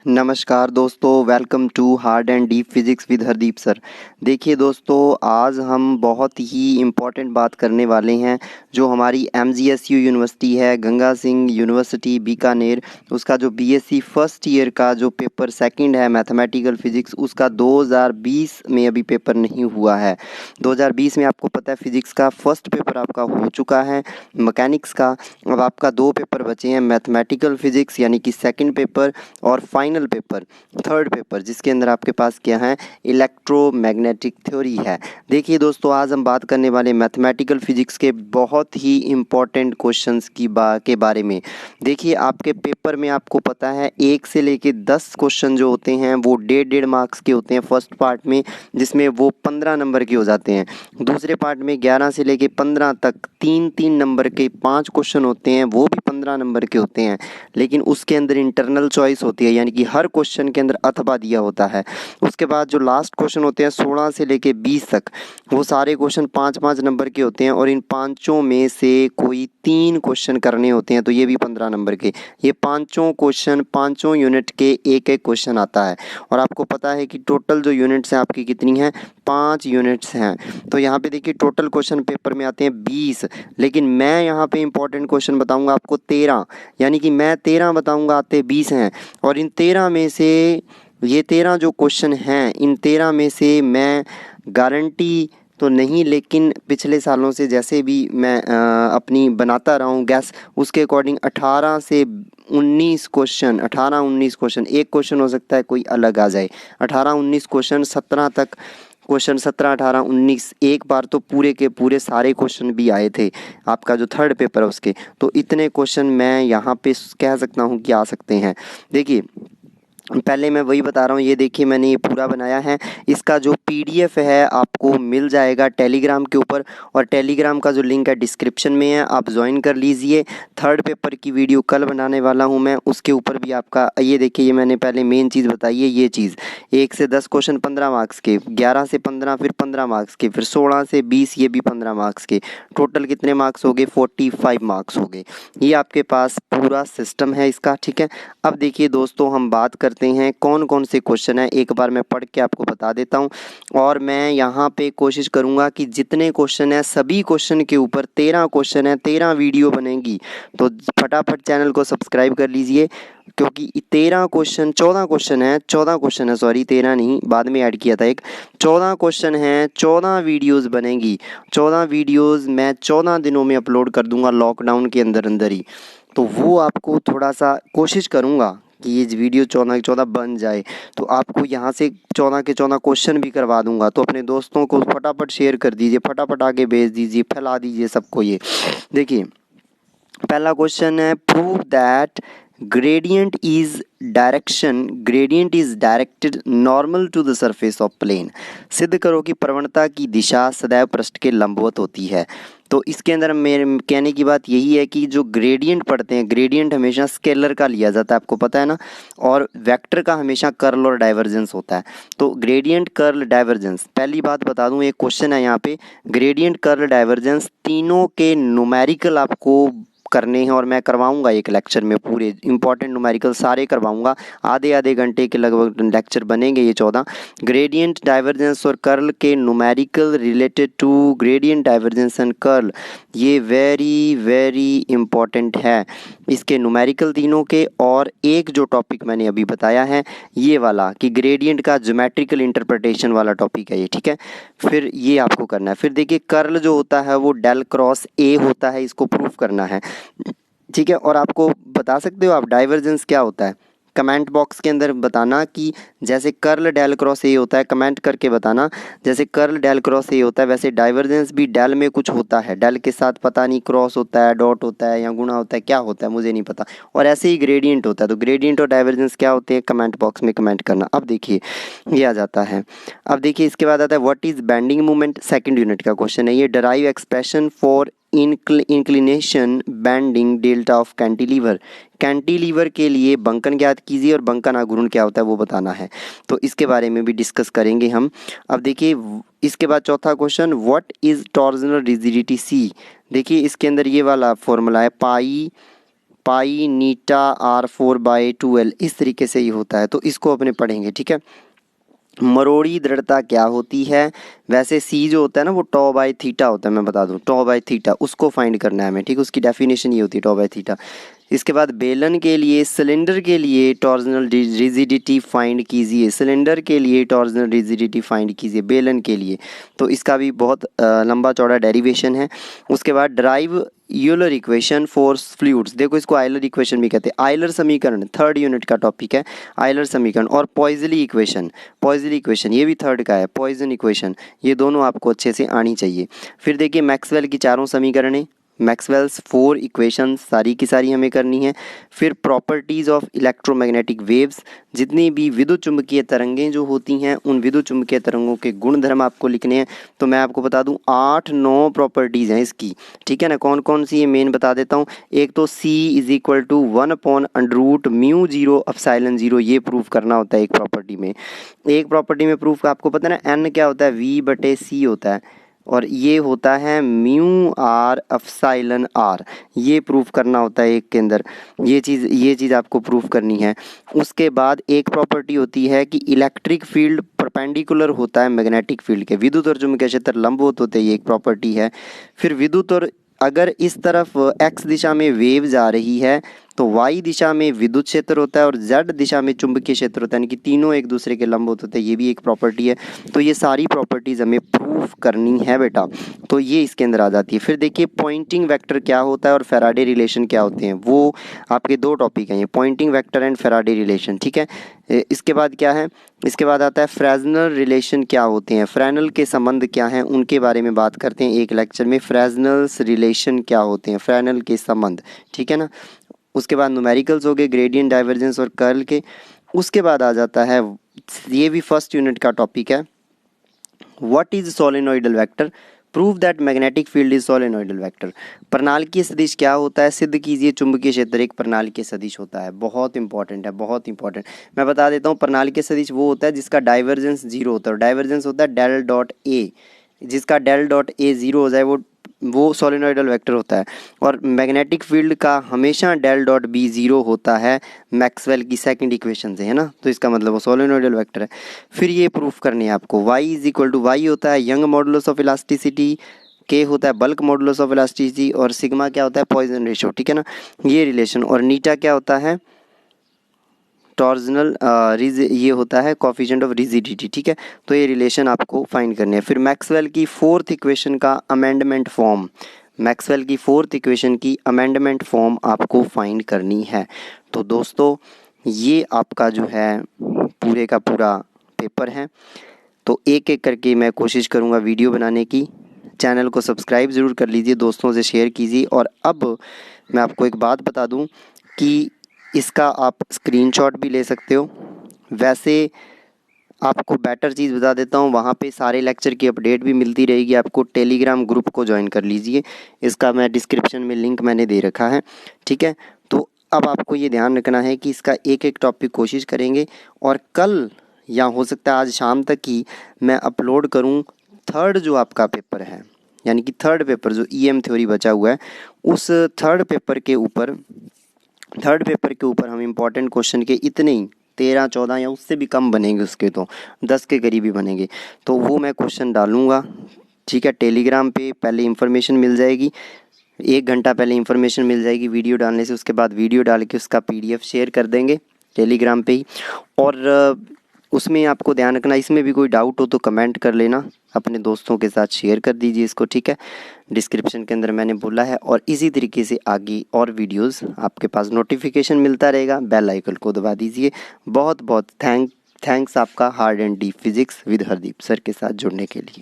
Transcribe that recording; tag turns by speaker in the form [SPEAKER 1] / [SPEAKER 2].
[SPEAKER 1] नमस्कार दोस्तों, welcome to hard and deep physics with Hardeep sir. देखिए दोस्तों, आज हम बहुत ही इम्पोर्टेंट बात करने वाले हैं। जो हमारी MGSU यूनिवर्सिटी है, गंगा सिंह यूनिवर्सिटी बीकानेर, उसका जो BSc फर्स्ट ईयर का जो पेपर सेकंड है मैथमेटिकल फिजिक्स, उसका 2020 में अभी पेपर नहीं हुआ है। 2020 में आपको पता है फिजिक्स का फर्स्ट पेपर आपका हो चुका है, मैकेनिक्स का। अब आपका 2 पेपर बचे हैं, मैथमेटिकल फिजिक्स यानी कि सेकंड पेपर और फाइनल पेपर थर्ड पेपर, जिसके अंदर आपके पास क्या है, इलेक्ट्रोमैग्नेटिक थ्योरी है। देखिए दोस्तों, आज हम बात करने वाले मैथमेटिकल फिजिक्स के बहुत ही इम्पोर्टेंट क्वेश्चंस के बारे में। देखिए, आपके पेपर में आपको पता है 1 से लेके 10 क्वेश्चन जो होते हैं वो 1.5 मार्क्स के होते हैं फर्स्ट पार्ट में, जिसमें वो 15 नंबर के हो जाते हैं। दूसरे पार्ट में 11 से लेके 15 तक 3-3 नंबर के 5 क्वेश्चन होते हैं, वो भी 15 नंबर के होते हैं। लेकिन उसके अंदर इंटरनल चॉइस होती है, यानी कि हर क्वेश्चन के अंदर अथवा दिया होता है। उसके बाद जो लास्ट क्वेश्चन होते हैं 16 से लेके 20 तक, वो सारे क्वेश्चन 5-5 नंबर के होते हैं और इन पाँचों में से कोई 3 क्वेश्चन करने होते हैं, तो ये भी 15 नंबर के। ये पाँचों क्वेश्चन, पाँचों यूनिट के एक एक क्वेश्चन आता है। और आपको पता है कि टोटल जो यूनिट्स हैं आपकी कितनी हैं, 5 यूनिट्स हैं। तो यहाँ पे देखिए टोटल क्वेश्चन पेपर में आते हैं 20, लेकिन मैं यहाँ पे इंपॉर्टेंट क्वेश्चन बताऊँगा आपको 13, यानी कि मैं 13 बताऊँगा, आते 20 हैं। और इन 13 में से ये 13 जो क्वेश्चन हैं, इन 13 में से मैं गारंटी तो नहीं, लेकिन पिछले सालों से जैसे भी मैं अपनी बनाता रहा हूँ गैस, उसके अकॉर्डिंग 18 से 19 क्वेश्चन, 18-19 क्वेश्चन, एक क्वेश्चन हो सकता है कोई अलग आ जाए, 18-19 क्वेश्चन, 17 तक क्वेश्चन, 17, 18, 19, एक बार तो पूरे के पूरे सारे क्वेश्चन भी आए थे आपका जो थर्ड पेपर है उसके। तो इतने क्वेश्चन मैं यहाँ पे कह सकता हूँ कि आ सकते हैं। देखिए, पहले मैं वही बता रहा हूँ, ये देखिए मैंने ये पूरा बनाया है। इसका जो PDF है आपको मिल जाएगा टेलीग्राम के ऊपर, और टेलीग्राम का जो लिंक है डिस्क्रिप्शन में है, आप ज्वाइन कर लीजिए। थर्ड पेपर की वीडियो कल बनाने वाला हूँ मैं, उसके ऊपर भी आपका ये देखिए, ये मैंने पहले मेन चीज़ बताई है, ये चीज़ 1 से 10 क्वेश्चन 15 मार्क्स के, 11 से 15 फिर 15 मार्क्स के, फिर 16 से 20 ये भी 15 मार्क्स के। टोटल कितने मार्क्स हो गए, 45 मार्क्स हो गए। ये आपके पास पूरा सिस्टम है इसका, ठीक है। अब देखिए दोस्तों, हम बात करते हैं कौन कौन से क्वेश्चन है, एक बार मैं पढ़ के आपको बता देता हूं। और मैं यहाँ पे कोशिश करूँगा कि जितने क्वेश्चन है सभी क्वेश्चन के ऊपर 13 क्वेश्चन है, 13 वीडियो बनेगी। तो फटाफट चैनल को सब्सक्राइब कर लीजिए, क्योंकि 13 क्वेश्चन, 14 क्वेश्चन है, 14 क्वेश्चन है, सॉरी 13 नहीं, बाद में ऐड किया था एक, 14 क्वेश्चन है, 14 वीडियोस बनेगी। 14 वीडियोस मैं 14 दिनों में अपलोड कर दूंगा, लॉकडाउन के अंदर अंदर ही। तो वो आपको थोड़ा सा कोशिश करूँगा कि ये वीडियो 14 के 14 बन जाए। तो आपको यहाँ से 14 के 14 क्वेश्चन भी करवा दूंगा, तो अपने दोस्तों को फटाफट शेयर कर दीजिए, फटाफट आगे भेज दीजिए, फैला दीजिए सबको ये। देखिए, पहला क्वेश्चन है, prove that gradient is directed normal to the surface of plane. सिद्ध करो कि प्रवणता की दिशा सदैव पृष्ठ के लंबवत होती है। तो इसके अंदर मेरे कहने की बात यही है कि जो ग्रेडियंट पढ़ते हैं, ग्रेडियंट हमेशा स्केलर का लिया जाता है, आपको पता है ना, और वेक्टर का हमेशा कर्ल और डाइवर्जेंस होता है। तो ग्रेडियंट, कर्ल, डाइवर्जेंस, पहली बात बता दूं, एक क्वेश्चन है यहाँ पे, ग्रेडियंट, कर्ल, डाइवर्जेंस तीनों के न्यूमेरिकल आपको करने हैं, और मैं करवाऊंगा एक लेक्चर में, पूरे इंपॉर्टेंट न्यूमेरिकल सारे करवाऊंगा। आधे आधे घंटे के लगभग लेक्चर बनेंगे ये 14। ग्रेडियंट, डाइवर्जेंस और कर्ल के numerical related to gradient, divergence and curl, ये वेरी वेरी इंपॉर्टेंट है, इसके न्यूमेरिकल तीनों के। और एक जो टॉपिक मैंने अभी बताया है ये वाला, कि ग्रेडियंट का ज्योमेट्रिकल इंटरप्रिटेशन वाला टॉपिक है ये, ठीक है। फिर ये आपको करना है। फिर देखिए, कर्ल जो होता है वो डेल क्रॉस ए होता है, इसको प्रूफ करना है, ठीक है। और आपको बता सकते हो आप डाइवर्जेंस क्या होता है, कमेंट बॉक्स के अंदर बताना कि जैसे कर्ल डेल क्रॉस ए होता है, कमेंट करके बताना, जैसे कर्ल डेल क्रॉस ए होता है वैसे डाइवर्जेंस भी डेल में कुछ होता है, डेल के साथ पता नहीं क्रॉस होता है, डॉट होता है या गुणा होता है, क्या होता है मुझे नहीं पता। और ऐसे ही ग्रेडियंट होता है। तो ग्रेडियंट और डाइवर्जेंस क्या होते हैं, कमेंट बॉक्स में कमेंट करना। अब देखिए ये आ जाता है। अब देखिए इसके बाद आता है what is bending moment, second unit का क्वेश्चन है ये। Derive expression for inclination bending delta of cantilever, cantilever के लिए बंकन ज्ञात कीजिए, और बंकन आघूर्ण क्या होता है वो बताना है। तो इसके बारे में भी डिस्कस करेंगे हम। अब देखिए इसके बाद चौथा question, what is torsional rigidity C. देखिए इसके अंदर ये वाला फॉर्मूला है, पाई पाई नीटा R4/2L, इस तरीके से ये होता है, तो इसको अपने पढ़ेंगे, ठीक है। मरोड़ी दृढ़ता क्या होती है? वैसे सी जो होता है ना वो टॉ बाय थीटा होता है, मैं बता दूं, टॉ बाय थीटा, उसको फाइंड करना है हमें, ठीक है। उसकी डेफिनेशन ये होती है टॉ बाय थीटा। इसके बाद बेलन के लिए, सिलेंडर के लिए टॉर्जनल रिजिडिटी फाइंड कीजिए, सिलेंडर के लिए टॉर्जनल रिजिडिटी फाइंड कीजिए बेलन के लिए, तो इसका भी बहुत लंबा चौड़ा डेरिवेशन है। उसके बाद drive Euler equation for fluids, देखो इसको आयलर इक्वेशन भी कहते हैं, आयलर समीकरण 3rd यूनिट का टॉपिक है, आयलर समीकरण। और पॉइजली इक्वेशन, पॉइजली इक्वेशन ये भी 3rd का है, पॉइजन इक्वेशन, ये दोनों आपको अच्छे से आनी चाहिए। फिर देखिए मैक्सवेल की चारों समीकरणें, मैक्सवेल्स 4 इक्वेशंस सारी की सारी हमें करनी है। फिर प्रॉपर्टीज़ ऑफ इलेक्ट्रोमैग्नेटिक वेव्स, जितनी भी विद्युत चुम्बकीय तरंगें जो होती हैं उन विद्युत चुम्बकीय तरंगों के गुणधर्म आपको लिखने हैं। तो मैं आपको बता दूं 8-9 प्रॉपर्टीज़ हैं इसकी, ठीक है ना। कौन कौन सी ये मेन बता देता हूँ। एक तो C = 1/√μ0ε0, ये प्रूफ करना होता है एक प्रॉपर्टी में। एक प्रॉपर्टी में प्रूफ आपको पता है ना, N क्या होता है, V/C होता है, और ये होता है μr/ε, ये प्रूफ करना होता है एक के अंदर, ये चीज़ आपको प्रूफ करनी है। उसके बाद एक प्रॉपर्टी होती है कि इलेक्ट्रिक फील्ड परपेंडिकुलर होता है मैग्नेटिक फील्ड के, विद्युत और चुंबकीय क्षेत्र लंबवत होते हैं, ये एक प्रॉपर्टी है। फिर विद्युत और अगर इस तरफ x दिशा में वेव जा रही है तो y दिशा में विद्युत क्षेत्र होता है और z दिशा में चुंबकीय क्षेत्र होता है, यानी कि तीनों एक दूसरे के लंबवत होते हैं, ये भी एक प्रॉपर्टी है। तो ये सारी प्रॉपर्टीज़ हमें प्रूफ करनी है बेटा, तो ये इसके अंदर आ जाती है। फिर देखिए पॉइंटिंग वेक्टर क्या होता है और फैराडे रिलेशन क्या होते हैं, वो आपके 2 टॉपिक हैं ये, Poynting vector and Faraday relation, ठीक है। इसके बाद क्या है, इसके बाद आता है फ्रेजनल रिलेशन क्या होते हैं, फ्रेनल के संबंध क्या हैं, उनके बारे में बात करते हैं एक लेक्चर में, फ्रेजनल्स रिलेशन क्या होते हैं, फ्रेनल के संबंध, ठीक है ना। उसके बाद न्यूमेरिकल्स हो गए, ग्रेडियंट, डाइवर्जेंस और कर्ल के। उसके बाद आ जाता है, ये भी 1st यूनिट का टॉपिक है, what is solenoidal vector, prove that magnetic field is solenoidal vector. प्रणालिकीय सदिश क्या होता है, सिद्ध कीजिए चुंबकीय क्षेत्र एक प्रणालिकीय सदिश होता है, बहुत इंपॉर्टेंट है, बहुत इंपॉर्टेंट। मैं बता देता हूँ, प्रणालिकीय सदिश वो होता है जिसका डाइवर्जेंस 0 होता है, और डाइवर्जेंस होता है डेल डॉट ए, जिसका डेल डॉट ए 0 हो जाए वो सोलेनोइडल वेक्टर होता है। और मैग्नेटिक फील्ड का हमेशा डेल डॉट बी 0 होता है मैक्सवेल की 2nd इक्वेशन से, है ना, तो इसका मतलब वो सोलेनोइडल वेक्टर है। फिर ये प्रूफ करनी है आपको, y होता है young modulus of elasticity, k होता है बल्क मॉडुलस ऑफ इलास्टिसिटी, और सिग्मा क्या होता है, पॉइजन रेशियो, ठीक है ना, ये रिलेशन। और नीटा क्या होता है, टॉर्जनल ये होता है कोफिशिएंट ऑफ रिजिडिटी, ठीक है। तो ये रिलेशन आपको फाइंड करनी है। फिर मैक्सवेल की 4th इक्वेशन का अमेंडमेंट फॉर्म, मैक्सवेल की 4th इक्वेशन की अमेंडमेंट फॉर्म आपको फाइंड करनी है। तो दोस्तों ये आपका जो है पूरे का पूरा पेपर है, तो एक एक करके मैं कोशिश करूँगा वीडियो बनाने की। चैनल को सब्सक्राइब ज़रूर कर लीजिए, दोस्तों से शेयर कीजिए। और अब मैं आपको एक बात बता दूं कि इसका आप स्क्रीनशॉट भी ले सकते हो। वैसे आपको बेटर चीज़ बता देता हूँ, वहाँ पे सारे लेक्चर की अपडेट भी मिलती रहेगी आपको। टेलीग्राम ग्रुप को ज्वाइन कर लीजिए, इसका मैं डिस्क्रिप्शन में लिंक मैंने दे रखा है, ठीक है। तो अब आपको ये ध्यान रखना है कि इसका एक एक टॉपिक कोशिश करेंगे, और कल या हो सकता है आज शाम तक ही मैं अपलोड करूँ 3rd जो आपका पेपर है, यानी कि 3rd पेपर जो EM थ्योरी बचा हुआ है, उस 3rd पेपर के ऊपर हम इम्पॉर्टेंट क्वेश्चन के इतने ही 13-14 या उससे भी कम बनेंगे, उसके तो 10 के करीब ही बनेंगे, तो वो मैं क्वेश्चन डालूँगा, ठीक है। टेलीग्राम पे पहले इन्फॉर्मेशन मिल जाएगी, 1 घंटा पहले इन्फॉर्मेशन मिल जाएगी वीडियो डालने से, उसके बाद वीडियो डाल के उसका PDF शेयर कर देंगे टेलीग्राम पे ही। और उसमें आपको ध्यान रखना, इसमें भी कोई डाउट हो तो कमेंट कर लेना, अपने दोस्तों के साथ शेयर कर दीजिए इसको, ठीक है। डिस्क्रिप्शन के अंदर मैंने बोला है, और इसी तरीके से आगे और वीडियोस आपके पास नोटिफिकेशन मिलता रहेगा, बेल आइकन को दबा दीजिए। बहुत बहुत थैंक्स आपका hard and deep physics with Hardeep sir के साथ जुड़ने के लिए।